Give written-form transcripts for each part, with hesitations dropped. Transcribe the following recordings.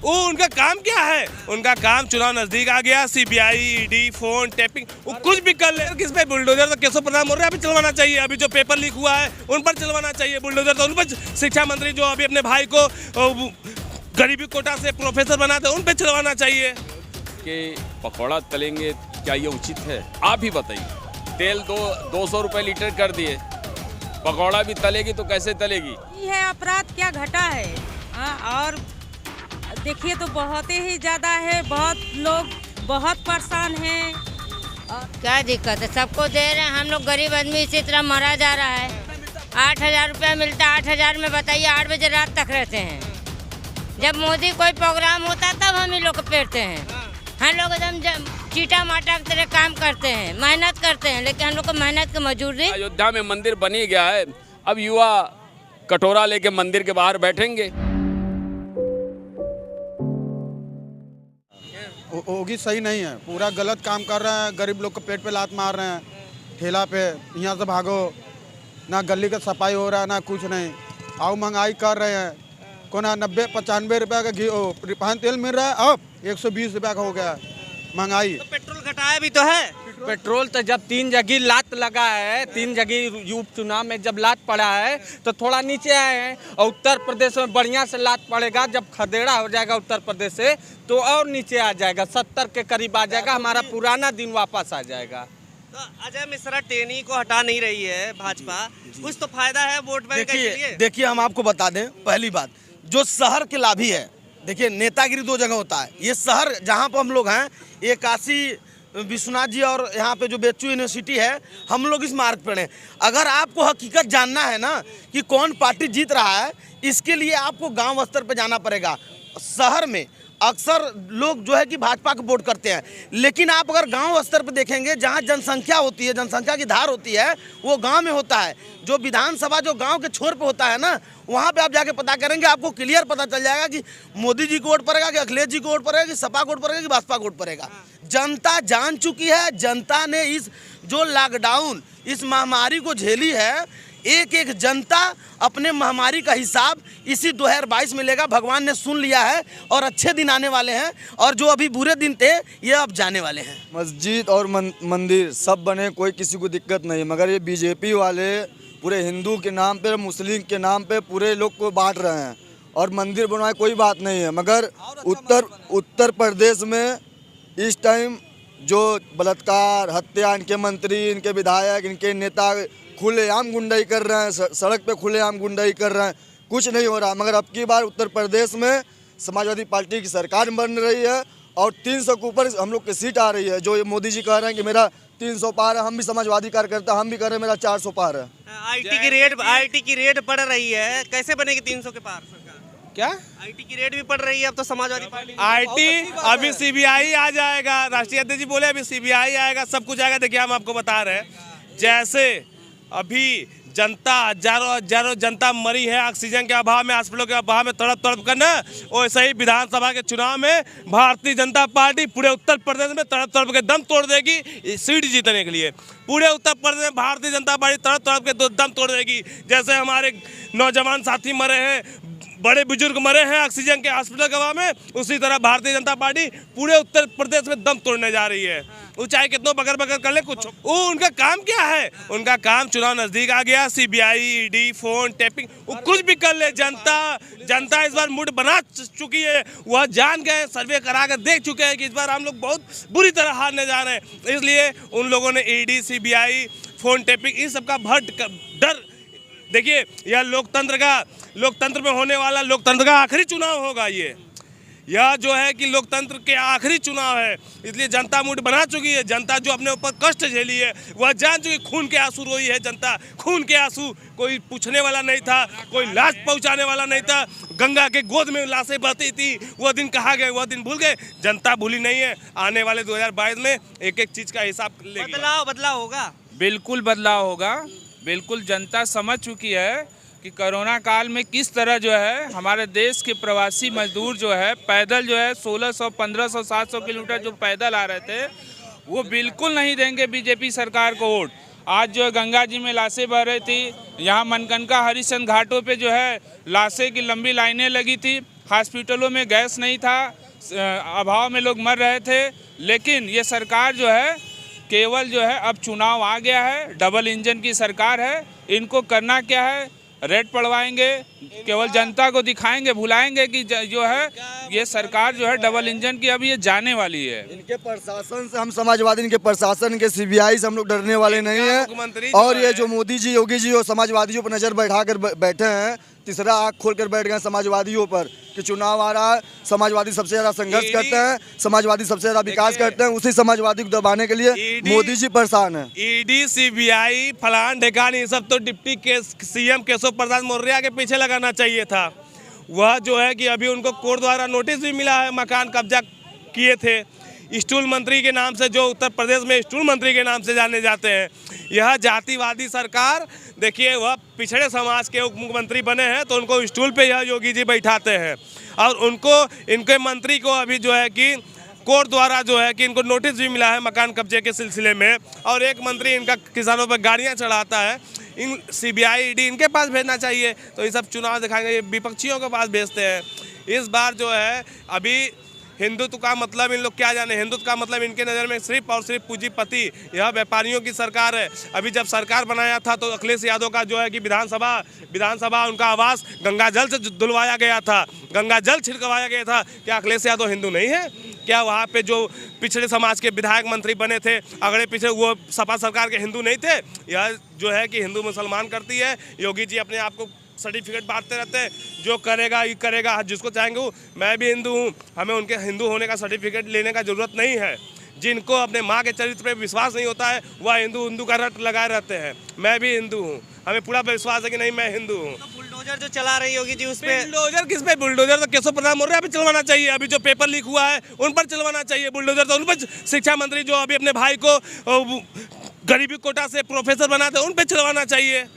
वो उनका काम क्या है? उनका काम चुनाव नजदीक आ गया, सीबीआई, ईडी, फोन टैपिंग, वो कुछ भी कर ले। किस पे बुलडोजर तो केशव प्रसाद मौर्य अभी चलवाना चाहिए। अभी जो पेपर लीक हुआ है उन पर चलवाना चाहिए बुलडोजर, तो उन पर। शिक्षा मंत्री जो अभी अपने भाई को गरीबी कोटा से प्रोफेसर बनाते उन पर चलवाना चाहिए। कि पकौड़ा तलेंगे क्या ये उचित है? आप ही बताइए। तेल 200 रुपये लीटर कर दिए, पकौड़ा भी तलेगी तो कैसे तलेगी? ये अपराध क्या घटा है? और देखिए तो बहुत ही ज़्यादा है, बहुत लोग बहुत परेशान हैं। क्या दिक्कत है? सबको दे रहे हैं, हम लोग गरीब आदमी इसी तरह मरा जा रहा है। 8,000 रुपया मिलता है, 8,000 में बताइए 8 बजे रात तक रहते हैं। जब मोदी कोई प्रोग्राम होता तब हम ही लोग को पेरते हैं। हम लोग एकदम चीटा माटा की तरह काम करते हैं, मेहनत करते हैं, लेकिन हम लोग को मेहनत की मजदूरी। अयोध्या में मंदिर बन ही गया है, अब युवा कटोरा लेके मंदिर के बाहर बैठेंगे। होगी सही नहीं है, पूरा गलत काम कर रहे हैं। गरीब लोग को पेट पे लात मार रहे हैं, ठेला पे यहाँ से भागो, ना गली का सफाई हो रहा है ना कुछ नहीं। आओ महंगाई कर रहे हैं, को ना 90-95 रुपये का रिफाइंड तेल मिल रहा है, अब 120 रुपये का हो गया महंगाई। तो पेट्रोल घटाया भी तो है। पेट्रोल तो जब 3 जगह लात लगा है, 3 जगह उपचुनाव में जब लात पड़ा है तो थोड़ा नीचे आए हैं। और उत्तर प्रदेश में बढ़िया से लात पड़ेगा, जब खदेड़ा हो जाएगा उत्तर प्रदेश से तो और नीचे आ जाएगा, 70 के करीब आ जाएगा, हमारा पुराना दिन वापस आ जाएगा। तो अजय मिश्रा टेनी को हटा नहीं रही है भाजपा, कुछ तो फायदा है वोट बैंक के लिए। देखिए हम आपको बता दें, पहली बात जो शहर के लाभी है, देखिए नेतागिरी 2 जगह होता है। ये शहर जहाँ पर हम लोग हैं, ये काशी विश्वनाथ जी और यहाँ पे जो बेच्चू यूनिवर्सिटी है, हम लोग इस मार्ग पर हैं। अगर आपको हकीकत जानना है ना कि कौन पार्टी जीत रहा है, इसके लिए आपको गांव स्तर पर जाना पड़ेगा। शहर में अक्सर लोग जो है कि भाजपा को वोट करते हैं, लेकिन आप अगर गांव स्तर पर देखेंगे, जहां जनसंख्या होती है, जनसंख्या की धार होती है, वो गांव में होता है। जो विधानसभा जो गांव के छोर पे होता है ना, वहां पे आप जाके पता करेंगे, आपको क्लियर पता चल जाएगा कि मोदी जी को वोट पड़ेगा, कि अखिलेश जी को वोट पड़ेगा, कि सपा को वोट पड़ेगा, कि भाजपा को वोट पड़ेगा। जनता जान चुकी है। जनता ने इस जो लॉकडाउन, इस महामारी को झेली है, एक एक जनता अपने महामारी का हिसाब इसी 2022 में लेगा। भगवान ने सुन लिया है और अच्छे दिन आने वाले हैं, और जो अभी बुरे दिन थे ये अब जाने वाले हैं। मस्जिद और मंदिर सब बने, कोई किसी को दिक्कत नहीं, मगर ये बीजेपी वाले पूरे हिंदू के नाम पे, मुस्लिम के नाम पे पूरे लोग को बांट रहे हैं। और मंदिर बनवाए कोई बात नहीं है, मगर उत्तर प्रदेश में इस टाइम जो बलात्कार, हत्या, इनके मंत्री, इनके विधायक, इनके नेता खुलेआम गुंडाई कर रहे हैं, सड़क पे खुलेआम गुंडाई कर रहे हैं, कुछ नहीं हो रहा। मगर अब की बार उत्तर प्रदेश में समाजवादी पार्टी की सरकार बन रही है और 300 के ऊपर हम लोग की सीट आ रही है। जो ये मोदी जी कह रहे हैं कि मेरा 300 पार है, हम भी समाजवादी कार्यकर्ता, हम भी कह रहे हैं मेरा 400 पार है। आईटी की रेट बढ़ रही है, कैसे बनेगी 300 के पार? क्या आईटी की रेट भी बढ़ रही है अब तो समाजवादी पार्टी। आईटी अभी सीबीआई आ जाएगा, राष्ट्रीय अध्यक्ष जी बोले अभी सीबीआई आएगा, सब कुछ आएगा। देखिए हम आपको बता रहे हैं, जैसे अभी जनता हजारों जनता मरी है ऑक्सीजन के अभाव में, हॉस्पिटलों के अभाव में तड़प कर ना, वैसे ही विधानसभा के चुनाव में भारतीय जनता पार्टी पूरे उत्तर प्रदेश में तड़प के दम तोड़ देगी सीट जीतने के लिए। पूरे उत्तर प्रदेश में भारतीय जनता पार्टी तड़प के दम तोड़ देगी। जैसे हमारे नौजवान साथी मरे हैं, बड़े बुजुर्ग मरे हैं ऑक्सीजन के हॉस्पिटल के अभाव में, उसी तरह भारतीय जनता पार्टी पूरे उत्तर प्रदेश में दम तोड़ने जा रही है। वो चाहे कितनों बगर कर ले, कुछ वो उनका काम क्या है? उनका काम चुनाव नजदीक आ गया, सीबीआई, ईडी, फोन टैपिंग, वो कुछ भी कर ले। जनता इस बार मूड बना चुकी है, वह जान गए, सर्वे करा कर देख चुके हैं कि इस बार हम लोग बहुत बुरी तरह हारने जा रहे हैं। इसलिए उन लोगों ने ईडी, सीबीआई, फोन टैपिंग, इन सबका बहुत डर। देखिए यह लोकतंत्र में होने वाला लोकतंत्र का आखिरी चुनाव होगा। यह जो है कि लोकतंत्र के आखिरी चुनाव है, इसलिए जनता मूड बना चुकी है। जनता जो अपने ऊपर कष्ट झेली है, वह जान चुकी, खून के आंसू रोई है जनता, खून के आंसू। कोई पूछने वाला नहीं था, कोई लाश पहुंचाने वाला नहीं था। गंगा के गोद में लाशें बहती थी, वह दिन कहाँ गए? वह दिन भूल गए। जनता भूली नहीं है। आने वाले 2022 में एक एक चीज का हिसाब लेगी। बदलाव होगा, बिल्कुल बदलाव होगा। बिल्कुल जनता समझ चुकी है कि कोरोना काल में किस तरह जो है हमारे देश के प्रवासी मजदूर जो है पैदल जो है 1600, 1500, 700 किलोमीटर जो पैदल आ रहे थे, वो बिल्कुल नहीं देंगे बीजेपी सरकार को वोट। आज जो गंगा जी में लाशें बह रही थी, यहाँ मनकनका हरिश्चंद्र घाटों पे जो है लाशें की लंबी लाइनें लगी थी। हॉस्पिटलों में गैस नहीं था, अभाव में लोग मर रहे थे। लेकिन ये सरकार जो है केवल जो है अब चुनाव आ गया है, डबल इंजन की सरकार है। इनको करना क्या है, रेड पड़वाएंगे, केवल जनता को दिखाएंगे, भुलाएंगे कि जो है ये सरकार जो है डबल इंजन की अब ये जाने वाली है। इनके प्रशासन से हम समाजवादी, इनके प्रशासन के सीबीआई से हम लोग डरने वाले नहीं हैं। और ये जो मोदी जी, योगी जी और समाजवादियों पर नजर बैठा कर बैठे हैं, तीसरा आँख खोल कर बैठ गए समाजवादियों पर कि चुनाव आ रहा है, समाजवादी सबसे ज्यादा संघर्ष करते हैं, समाजवादी सबसे ज्यादा विकास करते हैं, उसी समाजवादी को दबाने के लिए मोदी जी परेशान है। ईडी, सीबीआई, फलान ढेकान, ये सब तो डिप्टी सीएम केशव प्रसाद मौर्य के पीछे लगाना चाहिए था। वह जो है कि अभी उनको कोर्ट द्वारा नोटिस भी मिला है, मकान कब्जा किए थे स्टूल मंत्री के नाम से, जो उत्तर प्रदेश में स्टूल मंत्री के नाम से जाने जाते हैं। यह जातिवादी सरकार, देखिए वह पिछड़े समाज के उप मुख्यमंत्री बने हैं तो उनको स्टूल पे यह योगी जी बैठाते हैं और उनको, इनके मंत्री को अभी जो है कि कोर्ट द्वारा जो है कि इनको नोटिस भी मिला है मकान कब्जे के सिलसिले में। और एक मंत्री इनका किसानों पर गाड़ियाँ चढ़ाता है। इन सीबीआई, ईडी इनके पास भेजना चाहिए, तो ये सब चुनाव दिखाएंगे, ये विपक्षियों के पास भेजते हैं। इस बार जो है अभी हिंदुत्व का मतलब इन लोग क्या जाने, हिंदुत्व का मतलब इनके नज़र में सिर्फ और सिर्फ पूंजीपति, यह व्यापारियों की सरकार है। अभी जब सरकार बनाया था तो अखिलेश यादव का जो है कि विधानसभा उनका आवास गंगाजल से धुलवाया गया था, गंगाजल छिड़कवाया गया था। क्या अखिलेश यादव हिंदू नहीं है? क्या वहाँ पे जो पिछड़े समाज के विधायक मंत्री बने थे, अगले पिछड़े, वो सपा सरकार के हिंदू नहीं थे? यह जो है कि हिंदू मुसलमान करती है। योगी जी अपने आप को सर्टिफिकेट बांटते रहते हैं, जो करेगा ये करेगा, जिसको चाहेंगे वो। मैं भी हिंदू हूँ, हमें उनके हिंदू होने का सर्टिफिकेट लेने का ज़रूरत नहीं है। जिनको अपने माँ के चरित्र पे विश्वास नहीं होता है वह हिंदू का रट लगाए रहते हैं। मैं भी हिंदू हूँ, हमें पूरा विश्वास है कि नहीं मैं हिंदू हूँ। तो बुलडोजर जो चला रही होगी जी, उस पे बुलडोजर किस पे? बुलडोजर तो केशव प्रसाद मौर्य पे चलवाना चाहिए। अभी जो पेपर लीक हुआ है उन पर चलवाना चाहिए बुलडोजर, तो उन पर। शिक्षा मंत्री जो अभी अपने भाई को गरीबी कोटा से प्रोफेसर बनाते उन पर चलवाना चाहिए।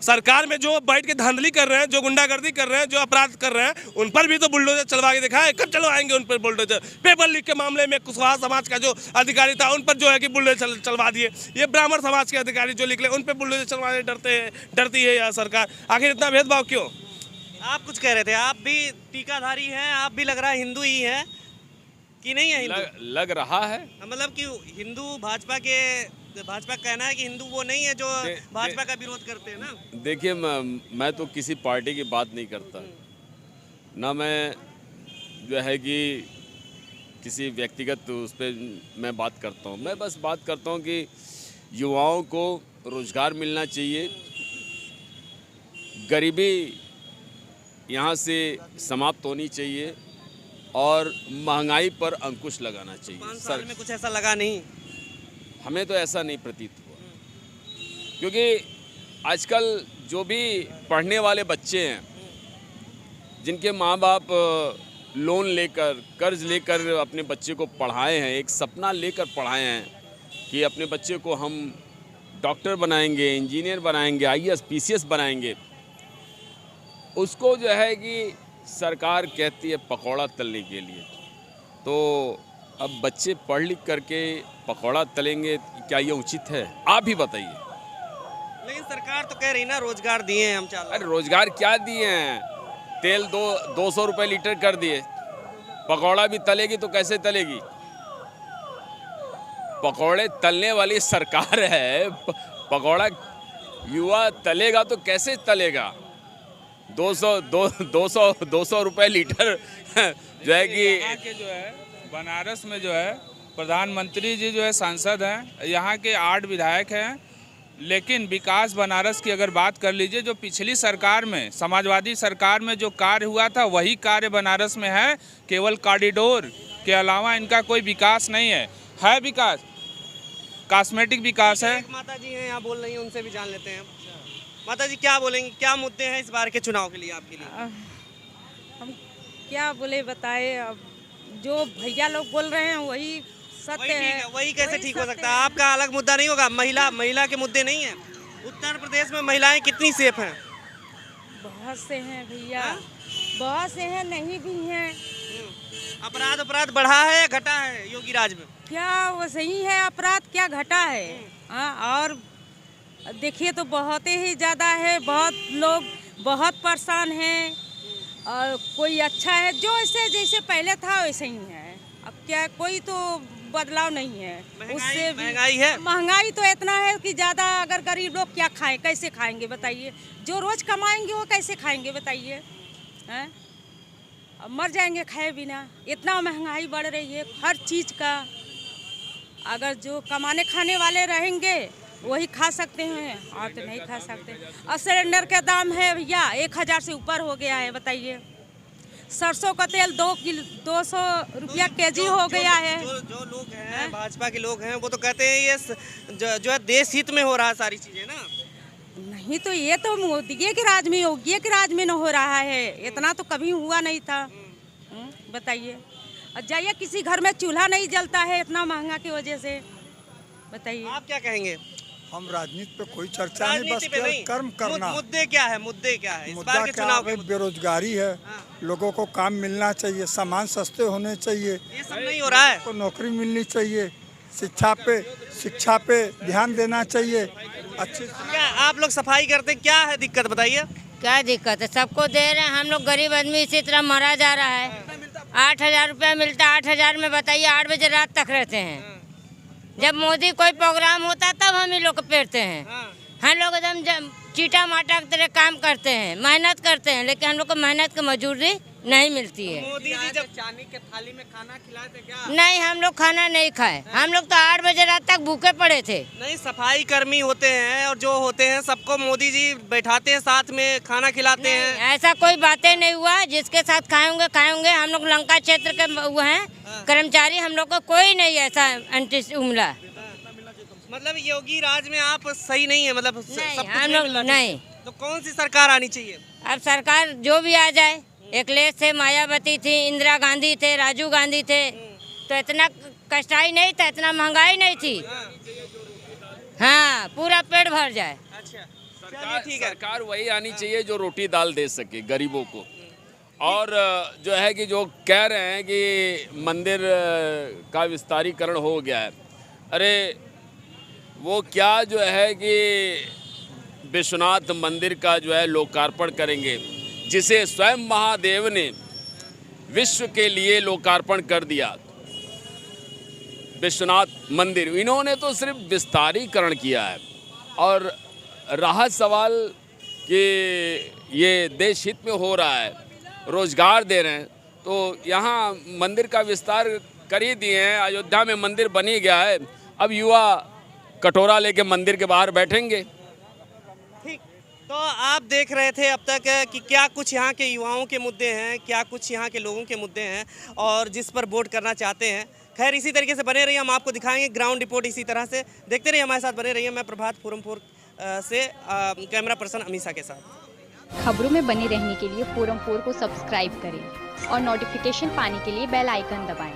सरकार में जो बैठ के धांधली कर रहे हैं, जो गुंडागर्दी कर रहे हैं, जो अपराध कर रहे हैं, उन पर भी तो बुलडोजर चलवा के दिखाए। कब चलवाएंगे उन पर बुलडोजर? पेपर लीक के मामले में कुशवाहा समाज का जो अधिकारी था उन पर जो है कि बुलडोजर चलवा दिए। ये ब्राह्मण समाज के अधिकारी जो निकले उन पर बुलडोजर चलवाने डरती है यह सरकार। आखिर इतना भेदभाव क्यों? आप कुछ कह रहे थे, आप भी टीकाधारी हैं, आप भी लग रहा है हिंदू ही हैं कि नहीं है? हिंदू लग रहा है, मतलब कि हिंदू भाजपा का कहना है कि हिंदू वो नहीं है जो भाजपा का विरोध करते हैं ना। देखिए मैं तो किसी पार्टी की बात नहीं करता, ना मैं जो है कि किसी व्यक्तिगत उस पर मैं बात करता हूँ। मैं बस बात करता हूँ कि युवाओं को रोज़गार मिलना चाहिए, गरीबी यहाँ से समाप्त होनी चाहिए और महंगाई पर अंकुश लगाना चाहिए। 5 साल में कुछ ऐसा लगा नहीं? हमें तो ऐसा नहीं प्रतीत हुआ, क्योंकि आजकल जो भी पढ़ने वाले बच्चे हैं, जिनके माँ बाप लोन लेकर, कर्ज लेकर अपने बच्चे को पढ़ाए हैं, एक सपना लेकर पढ़ाए हैं कि अपने बच्चे को हम डॉक्टर बनाएंगे, इंजीनियर बनाएंगे, IAS PCS बनाएंगे, उसको जो है कि सरकार कहती है पकौड़ा तलने के लिए। तो अब बच्चे पढ़ लिख करके पकौड़ा तलेंगे, क्या ये उचित है? आप ही बताइए। लेकिन सरकार तो कह रही ना रोजगार दिए हैं हम। अरे रोजगार क्या दिए हैं? तेल 200 रुपये लीटर कर दिए, पकौड़ा भी तलेगी तो कैसे तलेगी? पकौड़े तलने वाली सरकार है, पकौड़ा युवा तलेगा तो कैसे तलेगा? 200 रुपये लीटर जो है कि जो है बनारस में जो है प्रधानमंत्री जी जो है सांसद हैं, यहाँ के 8 विधायक हैं, लेकिन विकास बनारस की अगर बात कर लीजिए, जो पिछली सरकार में, समाजवादी सरकार में जो कार्य हुआ था वही कार्य बनारस में है। केवल कॉरिडोर के अलावा इनका कोई विकास नहीं है विकास, कॉस्मेटिक विकास है। माता जी हैं यहाँ बोल रही हैं, उनसे भी जान लेते हैं। माता जी क्या बोलेंगी, क्या मुद्दे हैं इस बार के चुनाव के लिए आपके लिए? हम क्या बोले बताए, अब जो भैया लोग बोल रहे हैं वही सत्य है। वही कैसे ठीक हो सकता है? आपका अलग मुद्दा नहीं होगा? महिला के मुद्दे नहीं है? उत्तर प्रदेश में महिलाएं कितनी सेफ हैं? बहुत से हैं भैया, बहुत से हैं, नहीं भी हैं। अपराध बढ़ा है या घटा है योगी राज में? क्या वो सही है, अपराध क्या घटा है? और देखिए तो बहुत ही ज़्यादा है, बहुत लोग बहुत परेशान हैं। और कोई अच्छा है, जो ऐसे जैसे पहले था वैसे ही है। अब क्या, कोई तो बदलाव नहीं है। उससे महंगाई है, महंगाई तो इतना है कि ज़्यादा, अगर गरीब लोग क्या खाएं, कैसे खाएंगे बताइए? जो रोज़ कमाएंगे वो कैसे खाएंगे बताइए? हैं, अब मर जाएंगे खाए बिना। इतना महंगाई बढ़ रही है हर चीज़ का। अगर जो कमाने खाने वाले रहेंगे वही खा सकते हैं, और तो नहीं खा सकते। और सिलेंडर का दाम है भैया 1000 से ऊपर हो गया है, बताइए। सरसों का तेल 200 रुपया केजी हो गया है। जो लोग हैं, भाजपा के लोग हैं, वो तो कहते हैं ये जो है देश हित में हो रहा है सारी चीजें ना। नहीं तो ये तो मोदी के राज में, योगी के राज में न हो रहा है। इतना तो कभी हुआ नहीं था। बताइए, और जाइए किसी घर में चूल्हा नहीं जलता है इतना महंगा की वजह से। बताइए आप क्या कहेंगे? हम राजनीति पे कोई चर्चा नहीं, बस कर्म करना। मुद्दे क्या है? मुद्दे क्या है इस मुद्दा बार के क्या चुनाव है? के? बेरोजगारी है, लोगों को काम मिलना चाहिए, सामान सस्ते होने चाहिए, ये सब नहीं हो रहा है। को नौकरी मिलनी चाहिए, शिक्षा पे ध्यान देना चाहिए। अच्छी क्या आप लोग सफाई करते, क्या है दिक्कत बताइए? क्या दिक्कत है? सबको दे रहे हैं, हम लोग गरीब आदमी इसी तरह मरा जा रहा है। 8000 रुपया मिलता है, 8000 में बताइए 8 बजे रात तक रहते हैं। जब मोदी कोई प्रोग्राम होता है तब हम ही लोग पेरते हैं। हम लोग एकदम चीटा माटा की तरह काम करते हैं, मेहनत करते हैं, लेकिन हम लोग को मेहनत की मजदूरी नहीं मिलती है। मोदी जी जब चांदी के थाली में खाना खिलाए थे क्या? नहीं, हम लोग खाना नहीं खाए, हम लोग तो 8 बजे रात तक भूखे पड़े थे। नहीं, सफाई कर्मी होते हैं और जो होते हैं सबको मोदी जी बैठाते हैं, साथ में खाना खिलाते हैं। ऐसा कोई बातें नहीं हुआ। जिसके साथ खाएंगे। हम लोग लंका क्षेत्र के वो हैं कर्मचारी, हम लोग को कोई नहीं ऐसा उमला। मतलब योगी राज में आप सही नहीं है, मतलब नहीं, हम लोग नहीं। तो कौन सी सरकार आनी चाहिए? अब सरकार जो भी आ जाए। अखिलेश थे, मायावती थी, इंदिरा गांधी थे, राजीव गांधी थे, तो इतना कष्टाई नहीं था, इतना महंगाई नहीं थी। हाँ, पूरा पेट भर जाए। अच्छा, ठीक है। सरकार वही आनी चाहिए जो रोटी दाल दे सके गरीबों को। और जो है कि जो कह रहे हैं कि मंदिर का विस्तारीकरण हो गया है, अरे वो क्या जो है कि विश्वनाथ मंदिर का जो है लोकार्पण करेंगे, जिसे स्वयं महादेव ने विश्व के लिए लोकार्पण कर दिया। विश्वनाथ मंदिर इन्होंने तो सिर्फ विस्तारीकरण किया है। और रहा सवाल कि ये देश हित में हो रहा है, रोजगार दे रहे हैं, तो यहाँ मंदिर का विस्तार कर ही दिए हैं। अयोध्या में मंदिर बन ही गया है, अब युवा कटोरा लेके मंदिर के बाहर बैठेंगे। ठीक, तो आप देख रहे थे अब तक कि क्या कुछ यहाँ के युवाओं के मुद्दे हैं, क्या कुछ यहाँ के लोगों के मुद्दे हैं और जिस पर वोट करना चाहते हैं। खैर, इसी तरीके से बने रहिए, हम आपको दिखाएंगे ग्राउंड रिपोर्ट इसी तरह से। देखते रहिए, हमारे साथ बने रहिए। मैं प्रभात फोरम 4 से कैमरा पर्सन अमीषा के साथ। खबरों में बने रहने के लिए फोरम 4 को सब्सक्राइब करें और नोटिफिकेशन पाने के लिए बेल आइकन दबाएं।